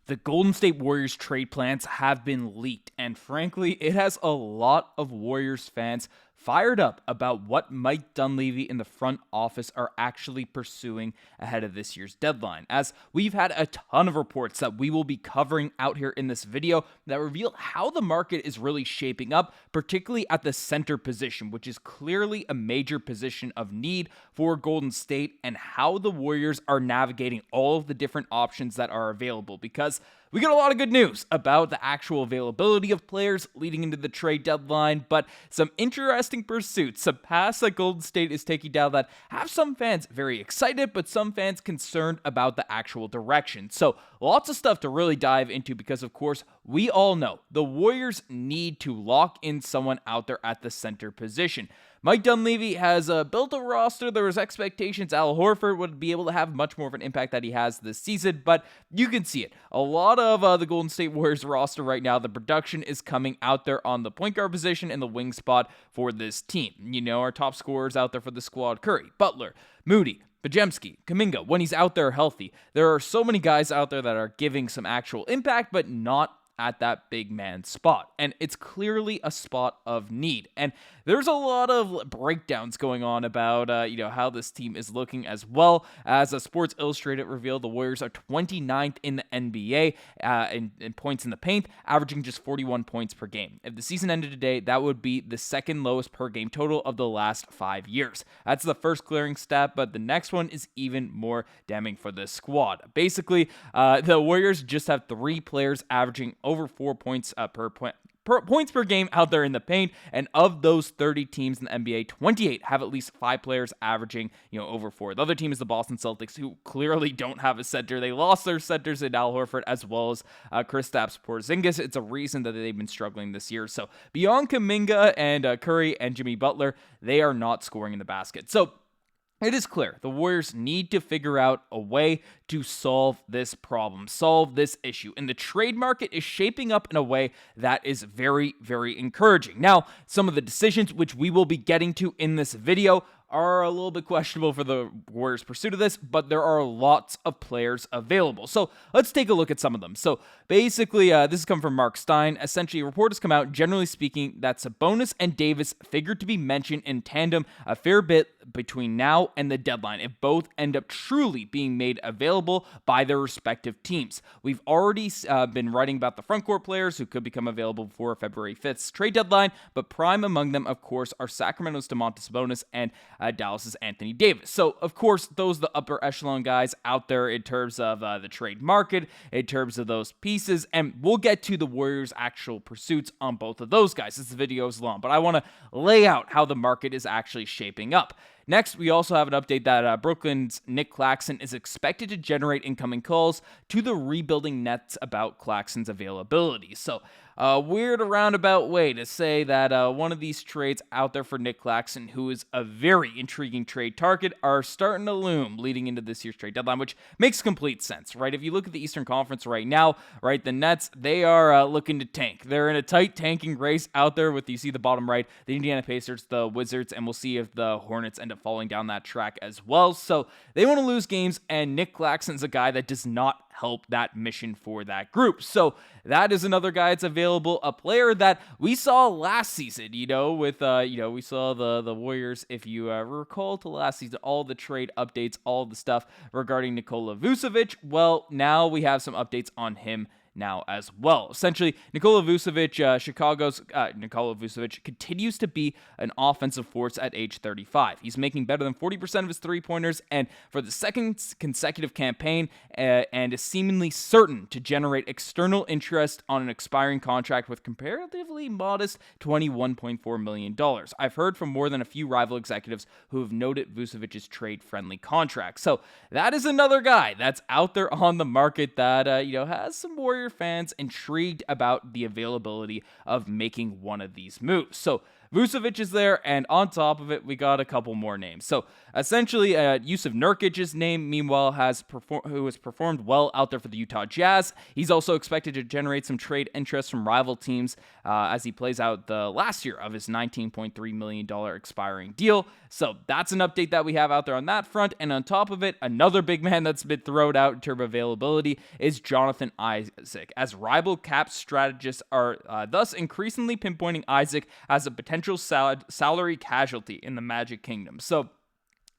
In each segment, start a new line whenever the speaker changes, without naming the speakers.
The Golden State Warriors trade plans have been leaked, and frankly, it has a lot of Warriors fans fired up about what Mike Dunleavy in the front office are actually pursuing ahead of this year's deadline, as we've had a ton of reports that we will be covering out here in this video that reveal how the market is really shaping up, particularly at the center position, which is clearly a major position of need for Golden State, and how the Warriors are navigating all of the different options that are available, because we got a lot of good news about the actual availability of players leading into the trade deadline, but some interesting pursuits, some paths that Golden State is taking down that have some fans very excited, but some fans concerned about the actual direction. So lots of stuff to really dive into, because of course, we all know the Warriors need to lock in someone out there at the center position. Mike Dunleavy has built a roster. There was expectations Al Horford would be able to have much more of an impact that he has this season, but you can see it. A lot of the Golden State Warriors roster right now, the production is coming out there on the point guard position and the wing spot for this team. You know, our top scorers out there for the squad: Curry, Butler, Moody, Podziemski, Kuminga, when he's out there healthy. There are so many guys out there that are giving some actual impact, but not at that big man spot. And it's clearly a spot of need. And there's a lot of breakdowns going on about, how this team is looking, as well as Sports Illustrated revealed the Warriors are 29th in the NBA in points in the paint, averaging just 41 points per game. If the season ended today, that would be the second lowest per game total of the last 5 years. That's the first glaring stat, but the next one is even more damning for this squad. Basically, the Warriors just have 3 players averaging over 4 points points per game out there in the paint, and of those 30 teams in the NBA, 28 have at least 5 players averaging, over 4. The other team is the Boston Celtics, who clearly don't have a center. They lost their centers in Al Horford as well as Kristaps Porzingis. It's a reason that they've been struggling this year. So beyond Kuminga and Curry and Jimmy Butler, they are not scoring in the basket. So it is clear the Warriors need to figure out a way to solve this problem, solve this issue. And the trade market is shaping up in a way that is very, very encouraging. Now, some of the decisions which we will be getting to in this video are a little bit questionable for the Warriors' pursuit of this, but there are lots of players available. So let's take a look at some of them. So basically, this has come from Mark Stein. Essentially, a report has come out, generally speaking, that Sabonis and Davis figured to be mentioned in tandem a fair bit between now and the deadline, if both end up truly being made available by their respective teams. We've already been writing about the frontcourt players who could become available before February 5th's trade deadline, but prime among them, of course, are Sacramento's Domantas Sabonis and Dallas's Anthony Davis. So, of course, those are the upper echelon guys out there in terms of the trade market, in terms of those pieces, and we'll get to the Warriors' actual pursuits on both of those guys as the video is long, but I want to lay out how the market is actually shaping up. Next, we also have an update that Brooklyn's Nick Claxton is expected to generate incoming calls to the rebuilding Nets about Claxton's availability. So, a weird roundabout way to say that one of these trades out there for Nick Claxton, who is a very intriguing trade target, are starting to loom leading into this year's trade deadline, which makes complete sense, right? If you look at the Eastern Conference right now, right, the Nets, they are looking to tank. They're in a tight tanking race out there with, you see the bottom right, the Indiana Pacers, the Wizards, and we'll see if the Hornets end up falling down that track as well. So they want to lose games, and Nick Claxton's a guy that does not help that mission for that group. So that is another guy that's available, a player that we saw last season, with, we saw the Warriors, if you recall to last season, all the trade updates, all the stuff regarding Nikola Vucevic. Well, now we have some updates on him now as well. Essentially, Nikola Vucevic, Chicago's Nikola Vucevic continues to be an offensive force at age 35. He's making better than 40% of his three-pointers, and for the second consecutive campaign, and is seemingly certain to generate external interest on an expiring contract with comparatively modest $21.4 million. I've heard from more than a few rival executives who have noted Vucevic's trade-friendly contract. So that is another guy that's out there on the market that, has some Warrior fans intrigued about the availability of making one of these moves. So Vucevic is there, and on top of it, we got a couple more names. So essentially, Yusuf Nurkic's name, meanwhile, who has performed well out there for the Utah Jazz. He's also expected to generate some trade interest from rival teams as he plays out the last year of his $19.3 million expiring deal. So that's an update that we have out there on that front. And on top of it, another big man that's been thrown out in terms of availability is Jonathan Isaac, as rival cap strategists are thus increasingly pinpointing Isaac as a potential salary casualty in the Magic Kingdom. So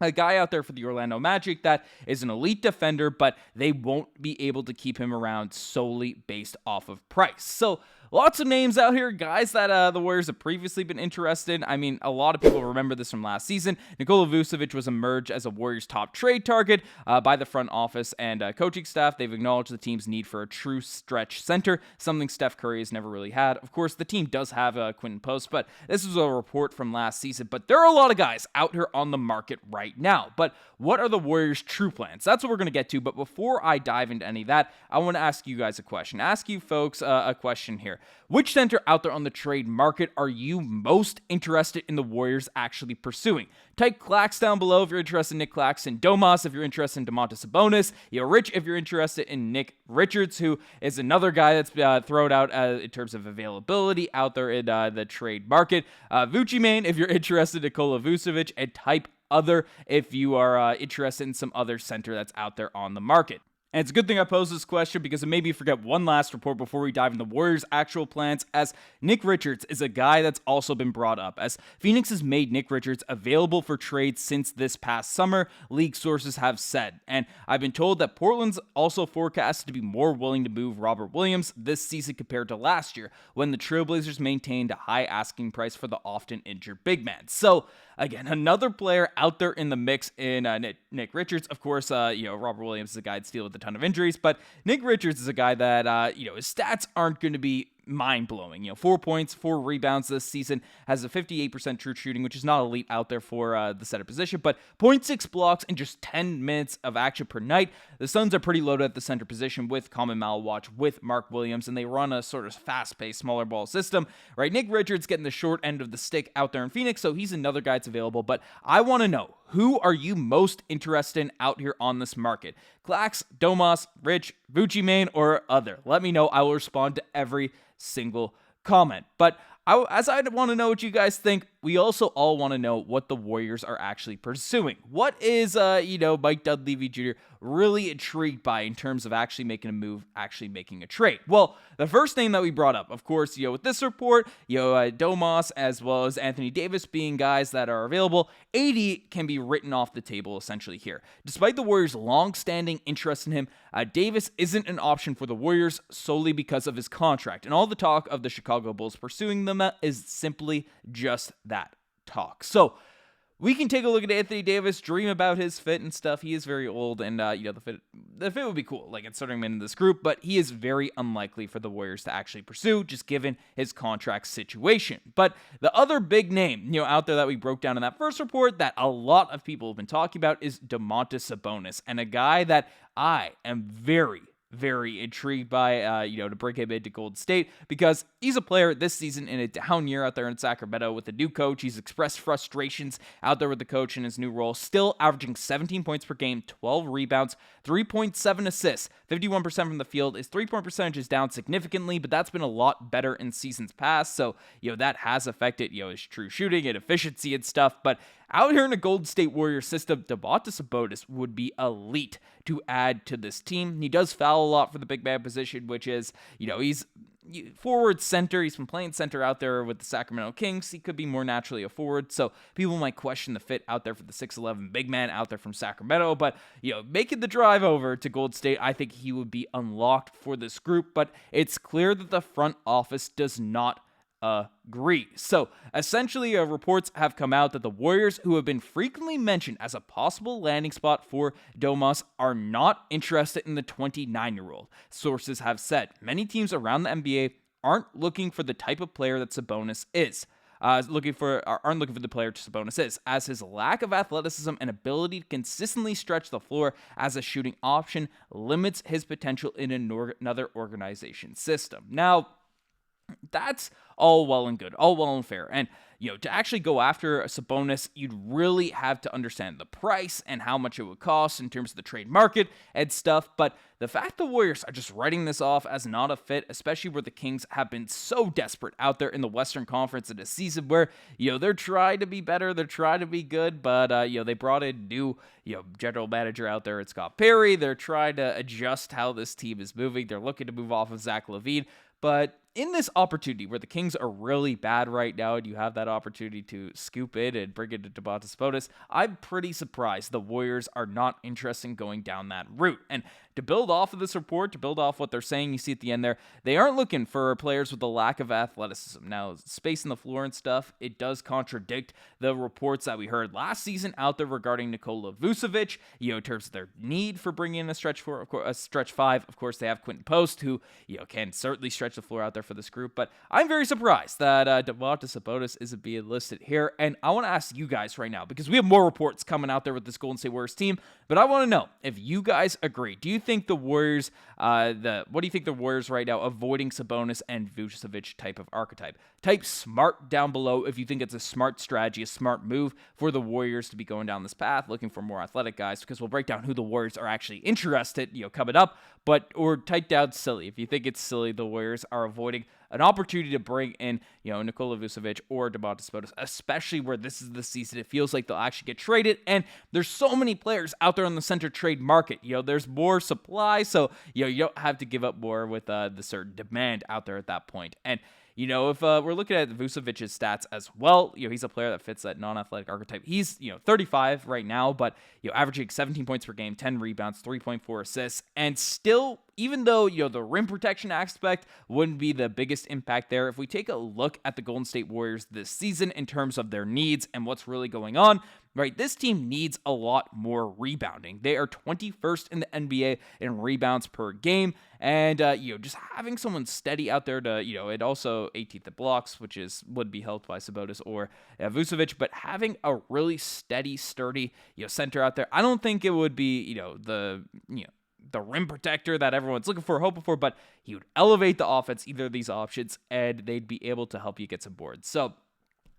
a guy out there for the Orlando Magic that is an elite defender, but they won't be able to keep him around solely based off of price. So lots of names out here, guys that the Warriors have previously been interested in. I mean, a lot of people remember this from last season. Nikola Vucevic was emerged as a Warriors top trade target by the front office and coaching staff. They've acknowledged the team's need for a true stretch center, something Steph Curry has never really had. Of course, the team does have Quinten Post, but this was a report from last season. But there are a lot of guys out here on the market right now. But what are the Warriors' true plans? That's what we're going to get to. But before I dive into any of that, I want to ask you guys a question. Ask you folks a question here. Which center out there on the trade market are you most interested in the Warriors actually pursuing? Type Clax down below if you're interested in Nick Claxton. Domas if you're interested in Domantas Sabonis. Rich if you're interested in Nick Richards, who is another guy that's thrown out in terms of availability out there in the trade market. Vucci Main if you're interested in Nikola Vucevic. And type other if you are interested in some other center that's out there on the market. And it's a good thing I posed this question because it made me forget one last report before we dive into the Warriors' actual plans, as Nick Richards is a guy that's also been brought up, as Phoenix has made Nick Richards available for trade since this past summer, league sources have said. And I've been told that Portland's also forecasted to be more willing to move Robert Williams this season compared to last year, when the Trailblazers maintained a high asking price for the often injured big man. So, again, another player out there in the mix in Nick Richards. Of course, Robert Williams is a guy that's dealing with a ton of injuries, but Nick Richards is a guy that, his stats aren't going to be mind-blowing. 4 points, 4 rebounds this season, has a 58% true shooting, which is not elite out there for the center position, but 0.6 blocks in just 10 minutes of action per night. The Suns are pretty loaded at the center position with Common Malwatch, with Mark Williams, and they run a sort of fast-paced, smaller ball system, right? Nick Richards getting the short end of the stick out there in Phoenix, so he's another guy that's available, but I want to know, who are you most interested in out here on this market? Clax, Domas, Rich, Vucci Main, or other? Let me know. I will respond to every single comment. But as I want to know what you guys think, we also all want to know what the Warriors are actually pursuing. What is, Mike Dunleavy Jr. really intrigued by in terms of actually making a move, actually making a trade? Well, the first name that we brought up, of course, with this report, Domas as well as Anthony Davis being guys that are available, AD can be written off the table essentially here. Despite the Warriors' long-standing interest in him, Davis isn't an option for the Warriors solely because of his contract. And all the talk of the Chicago Bulls pursuing them is simply just that, talk. So we can take a look at Anthony Davis, dream about his fit and stuff. He is very old, and the fit would be cool, like inserting him into this group, but he is very unlikely for the Warriors to actually pursue, just given his contract situation. But the other big name, out there that we broke down in that first report that a lot of people have been talking about is Domantas Sabonis, and a guy that I am very intrigued by, to bring him into Golden State, because he's a player this season in a down year out there in Sacramento with a new coach. He's expressed frustrations out there with the coach in his new role, still averaging 17 points per game, 12 rebounds, 3.7 assists, 51% from the field. His three-point percentage is down significantly, but that's been a lot better in seasons past, so, that has affected, his true shooting and efficiency and stuff, but out here in a Golden State Warriors system, Domantas Sabonis would be elite to add to this team. He does foul a lot for the big man position, which is, he's forward center. He's been playing center out there with the Sacramento Kings. He could be more naturally a forward, so people might question the fit out there for the 6'11 big man out there from Sacramento, but, making the drive over to Golden State, I think he would be unlocked for this group, but it's clear that the front office does not agree. So essentially, reports have come out that the Warriors, who have been frequently mentioned as a possible landing spot for Domas, are not interested in the 29-year-old. Sources have said many teams around the NBA aren't looking for the type of player that Sabonis is. Aren't looking for the player Sabonis is, as his lack of athleticism and ability to consistently stretch the floor as a shooting option limits his potential in another organization system. Now, That's all well and good, all well and fair. And, to actually go after a Sabonis, you'd really have to understand the price and how much it would cost in terms of the trade market and stuff. But the fact the Warriors are just writing this off as not a fit, especially where the Kings have been so desperate out there in the Western Conference in a season where, they're trying to be better, they're trying to be good, but, they brought in new, general manager out there, it's Scott Perry. They're trying to adjust how this team is moving. They're looking to move off of Zach LaVine. But in this opportunity where the Kings are really bad right now and you have that opportunity to scoop in and bring in Domantas Sabonis, I'm pretty surprised the Warriors are not interested in going down that route. And to build off of this report, to build off what they're saying, you see at the end there, they aren't looking for players with a lack of athleticism. Now, space in the floor and stuff, it does contradict the reports that we heard last season out there regarding Nikola Vucevic, in terms of their need for bringing in a stretch five. Of course, they have Quinten Post, who, can certainly stretch the floor out there for this group, but I'm very surprised that Domantas Sabonis isn't being listed here, and I want to ask you guys right now, because we have more reports coming out there with this Golden State Warriors team, but I want to know if you guys agree. Do you think the Warriors, what do you think the Warriors right now avoiding Sabonis and Vucevic type of archetype? Type smart down below if you think it's a smart strategy, a smart move for the Warriors to be going down this path, looking for more athletic guys, because we'll break down who the Warriors are actually interested, coming up, or type down silly. If you think it's silly, the Warriors are avoiding an opportunity to bring in, Nikola Vucevic or Domantas Sabonis, especially where this is the season. It feels like they'll actually get traded, and there's so many players out there on the center trade market. There's more supply, so, you don't have to give up more with the certain demand out there at that point. And, if we're looking at Vucevic's stats as well, he's a player that fits that non-athletic archetype. He's, 35 right now, but, averaging 17 points per game, 10 rebounds, 3.4 assists, and still, even though, the rim protection aspect wouldn't be the biggest impact there, if we take a look at the Golden State Warriors this season in terms of their needs and what's really going on, right, this team needs a lot more rebounding. They are 21st in the NBA in rebounds per game, and, just having someone steady out there to, and also 18th in blocks, which would be helped by Sabonis or Vucevic, but having a really steady, sturdy, center out there, I don't think it would be, the rim protector that everyone's looking for, hoping for, but he would elevate the offense, either of these options, and they'd be able to help you get some boards. So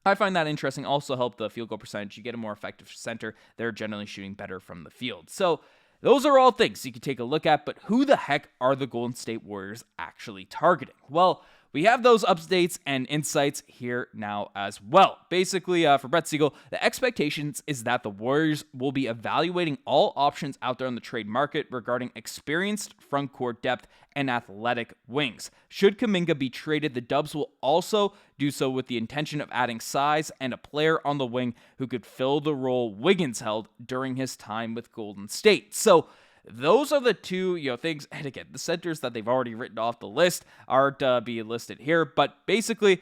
I find that interesting. Also help the field goal percentage. You get a more effective center. They're generally shooting better from the field. So those are all things you can take a look at, but who the heck are the Golden State Warriors actually targeting? Well, we have those updates and insights here now as well. Basically, for Brett Siegel, the expectations is that the Warriors will be evaluating all options out there on the trade market regarding experienced front court depth and athletic wings. Should Kuminga be traded, the Dubs will also do so with the intention of adding size and a player on the wing who could fill the role Wiggins held during his time with Golden State. So those are the two, things, and again, the centers that they've already written off the list aren't being listed here, but basically,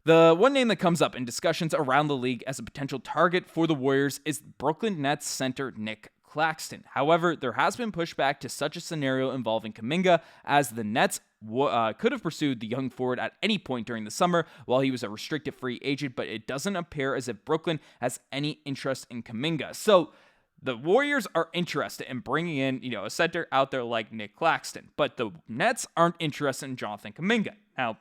the one name that comes up in discussions around the league as a potential target for the Warriors is Brooklyn Nets center Nick Claxton. However, there has been pushback to such a scenario involving Kuminga, as the Nets could have pursued the young forward at any point during the summer while he was a restricted free agent, but it doesn't appear as if Brooklyn has any interest in Kuminga. So the Warriors are interested in bringing in, a center out there like Nick Claxton, but the Nets aren't interested in Jonathan Kuminga. Now,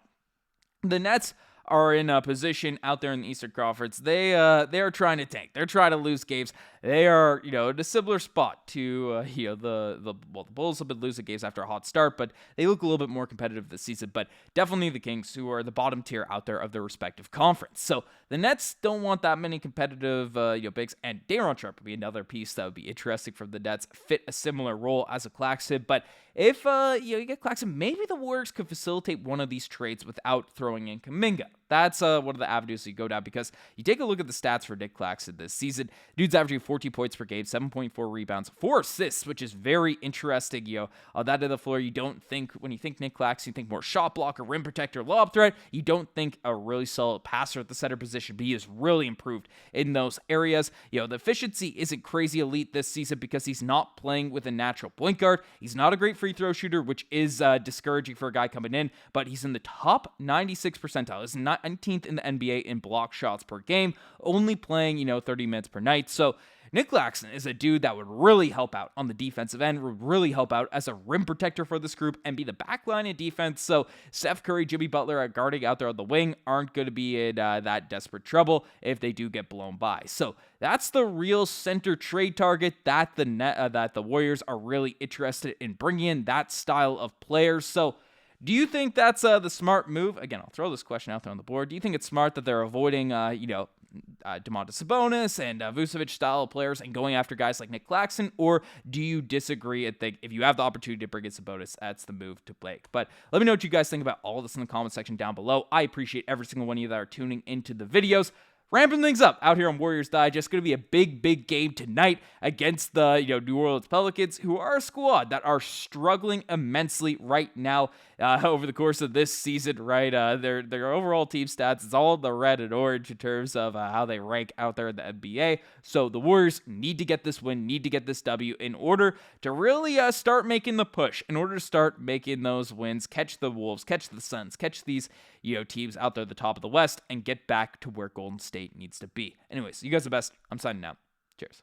the Nets are in a position out there in the Eastern Conference. They are trying to tank. They're trying to lose games. They are, in a similar spot to, the Bulls have been losing games after a hot start, but they look a little bit more competitive this season. But definitely the Kings, who are the bottom tier out there of their respective conference. So the Nets don't want that many competitive, bigs. And Daron Sharp would be another piece that would be interesting from the Nets. Fit a similar role as a Claxton, but if you get Claxton, maybe the Warriors could facilitate one of these trades without throwing in Kuminga. That's one of the avenues you go down, because you take a look at the stats for Nick Claxton this season. Dude's averaging 14 points per game, 7.4 rebounds, 4 assists, which is very interesting. On that end of the floor, you don't think, when you think Nick Claxton, you think more shot blocker, rim protector, lob threat. You don't think a really solid passer at the center position, but he has really improved in those areas. The efficiency isn't crazy elite this season because he's not playing with a natural point guard. He's not a great free throw shooter, which is discouraging for a guy coming in, but he's in the top 96 percentile. He's 19th in the NBA in block shots per game, only playing, 30 minutes per night. So Nick Claxton is a dude that would really help out on the defensive end, would really help out as a rim protector for this group and be the backline in defense. So Steph Curry, Jimmy Butler at guarding out there on the wing aren't going to be in that desperate trouble if they do get blown by. So that's the real center trade target that the Warriors are really interested in bringing in, that style of players. So do you think that's the smart move? Again, I'll throw this question out there on the board. Do you think it's smart that they're avoiding, Domantas Sabonis and Vucevic style players and going after guys like Nick Claxton? Or do you disagree and think if you have the opportunity to bring in Sabonis, that's the move to make? But let me know what you guys think about all this in the comment section down below. I appreciate every single one of you that are tuning into the videos. Ramping things up out here on Warriors Digest. Going to be a big game tonight against the New Orleans Pelicans, who are a squad that are struggling immensely right now over the course of this season. Right, their overall team stats is all the red and orange in terms of how they rank out there in the NBA. So the Warriors need to get this win, need to get this W in order to really start making the push. In order to start making those wins, catch the Wolves, catch the Suns, catch these teams out there at the top of the West, and get back to where Golden State needs to be. Anyways, you guys are the best. I'm signing out. Cheers.